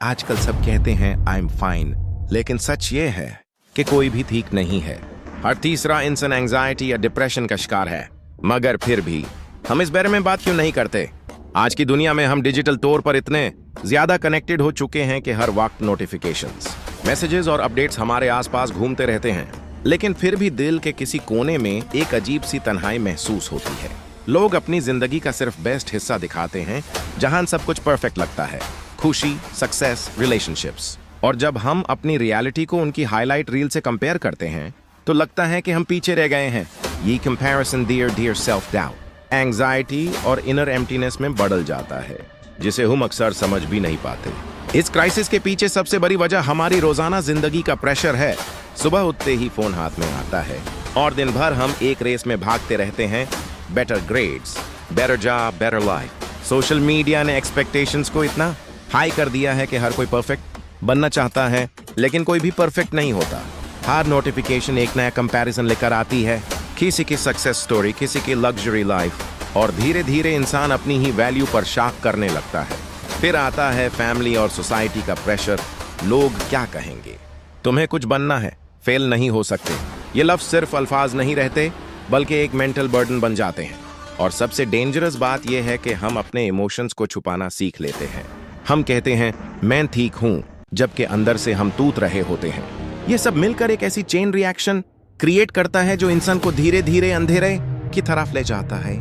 आजकल सब कहते हैं आई एम फाइन, लेकिन सच ये है कि कोई भी ठीक नहीं है। हर तीसरा इंसान एंजाइटी या डिप्रेशन का शिकार है। मगर फिर भी हम इस बारे में बात क्यों नहीं करते? आज की दुनिया में हम डिजिटल तौर पर इतने ज्यादा कनेक्टेड हो चुके हैं कि हर वक्त नोटिफिकेशंस, मैसेजेस और अपडेट्स हमारे आसपास घूमते रहते हैं। लेकिन फिर भी दिल के किसी कोने में एक अजीब सी तन्हाई महसूस होती है। लोग अपनी जिंदगी का सिर्फ बेस्ट हिस्सा दिखाते हैं, जहां सब कुछ परफेक्ट लगता है, खुशी, सक्सेस, रिलेशनशिप्स। और जब हम अपनी रियलिटी को उनकी हाईलाइट रील से कंपेयर करते हैं तो लगता है कि हम पीछे रह गए हैं। ये comparison dear self doubt, anxiety और इनर एम्प्टीनेस में बदल जाता है, जिसे हम अक्सर समझ भी नहीं पाते। इस क्राइसिस के पीछे सबसे बड़ी वजह हमारी रोजाना जिंदगी का प्रेशर है। सुबह उठते ही फोन हाथ में आता है और दिन भर हम एक रेस में भागते रहते हैं। Better grades, better job, better life. Social media ने एक्सपेक्टेशंस को इतना हाई कर दिया है कि हर कोई परफेक्ट बनना चाहता है, लेकिन कोई भी परफेक्ट नहीं होता। हर नोटिफिकेशन एक नया कंपैरिजन लेकर आती है, किसी की सक्सेस स्टोरी, किसी की लग्जरी लाइफ, और धीरे धीरे इंसान अपनी ही वैल्यू पर शक करने लगता है। फिर आता है फैमिली और सोसाइटी का प्रेशर। लोग क्या कहेंगे? तुम्हें कुछ बनना है, फेल नहीं हो सकते। ये लफ्ज सिर्फ अल्फाज नहीं रहते, बल्कि एक मेंटल बर्डन बन जाते हैं। और सबसे डेंजरस बात यह है कि हम अपने इमोशंस को छुपाना सीख लेते हैं। हम कहते हैं मैं ठीक हूं, जबकि अंदर से हम टूट रहे होते हैं। ये सब मिलकर एक ऐसी चेन रिएक्शन क्रिएट करता है जो इंसान को धीरे धीरे अंधेरे की तरफ ले जाता है।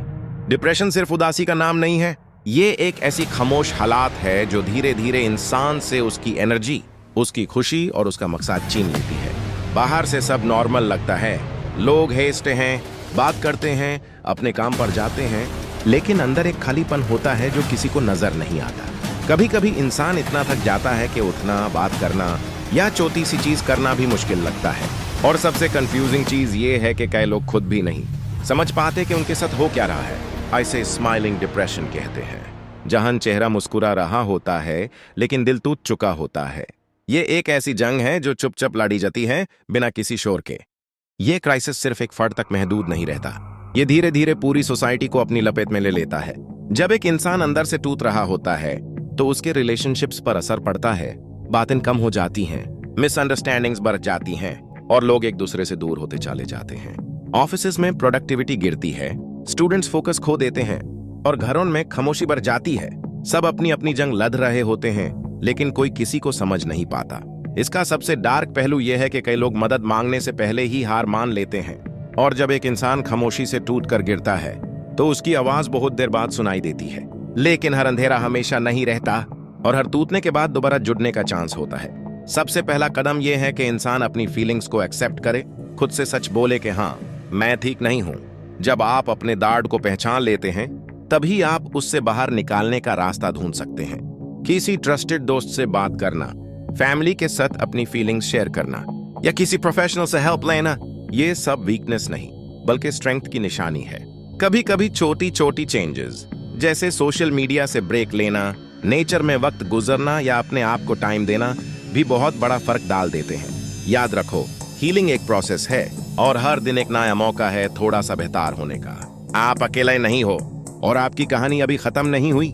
डिप्रेशन सिर्फ उदासी का नाम नहीं है, ये एक ऐसी खामोश हालात है जो धीरे धीरे इंसान से उसकी एनर्जी, उसकी खुशी और उसका मकसद छीन लेती है। बाहर से सब नॉर्मल लगता है, लोग हंसते हैं, बात करते हैं, अपने काम पर जाते हैं, लेकिन अंदर एक खालीपन होता है जो किसी को नजर नहीं आता। कभी कभी इंसान इतना थक जाता है कि उठना, बात करना या छोटी सी चीज करना भी मुश्किल लगता है। और सबसे कंफ्यूजिंग चीज ये है कि कई लोग खुद भी नहीं समझ पाते कि उनके साथ हो क्या रहा है। ऐसे स्माइलिंग डिप्रेशन कहते हैं, जहां चेहरा मुस्कुरा रहा होता है लेकिन दिल टूट चुका होता है। ये एक ऐसी जंग है जो चुपचाप लड़ी जाती है बिना किसी शोर के। ये क्राइसिस सिर्फ एक फर्द तक महदूद नहीं रहता, ये धीरे धीरे पूरी सोसाइटी को अपनी लपेट में ले लेता है। जब एक इंसान अंदर से टूट रहा होता है तो उसके रिलेशनशिप्स पर असर पड़ता है, बातें कम हो जाती हैं, मिसअंडरस्टैंडिंग्स बढ़ जाती हैं और लोग एक दूसरे से दूर होते चले जाते हैं। ऑफिसेज में प्रोडक्टिविटी गिरती है, स्टूडेंट्स फोकस खो देते हैं और घरों में खामोशी बढ़ जाती है। सब अपनी अपनी जंग लड़ रहे होते हैं, लेकिन कोई किसी को समझ नहीं पाता। इसका सबसे डार्क पहलू यह है कि कई लोग मदद मांगने से पहले ही हार मान लेते हैं, और जब एक इंसान खामोशी से टूट कर गिरता है तो उसकी आवाज बहुत देर बाद सुनाई देती है। लेकिन हर अंधेरा हमेशा नहीं रहता और हर टूटने के बाद दोबारा जुड़ने का चांस होता है। सबसे पहला कदम यह है कि इंसान अपनी फीलिंग्स को एक्सेप्ट करे, खुद से सच बोले कि हाँ, मैं ठीक नहीं हूं। जब आप अपने दर्द को पहचान लेते हैं, तभी आप उससे बाहर निकालने का रास्ता ढूंढ सकते हैं। किसी ट्रस्टेड दोस्त से बात करना, फैमिली के साथ अपनी फीलिंग्स शेयर करना या किसी प्रोफेशनल से हेल्प लेना, ये सब वीकनेस नहीं बल्कि स्ट्रेंथ की निशानी है। कभी कभी छोटी छोटी चेंजेस, जैसे सोशल मीडिया से ब्रेक लेना, नेचर में वक्त गुजरना या अपने आप को टाइम देना, भी बहुत बड़ा फर्क डाल देते हैं। याद रखो, हीलिंग एक प्रोसेस है और हर दिन एक नया मौका है थोड़ा सा बेहतर होने का। आप अकेले नहीं हो और आपकी कहानी अभी खत्म नहीं हुई।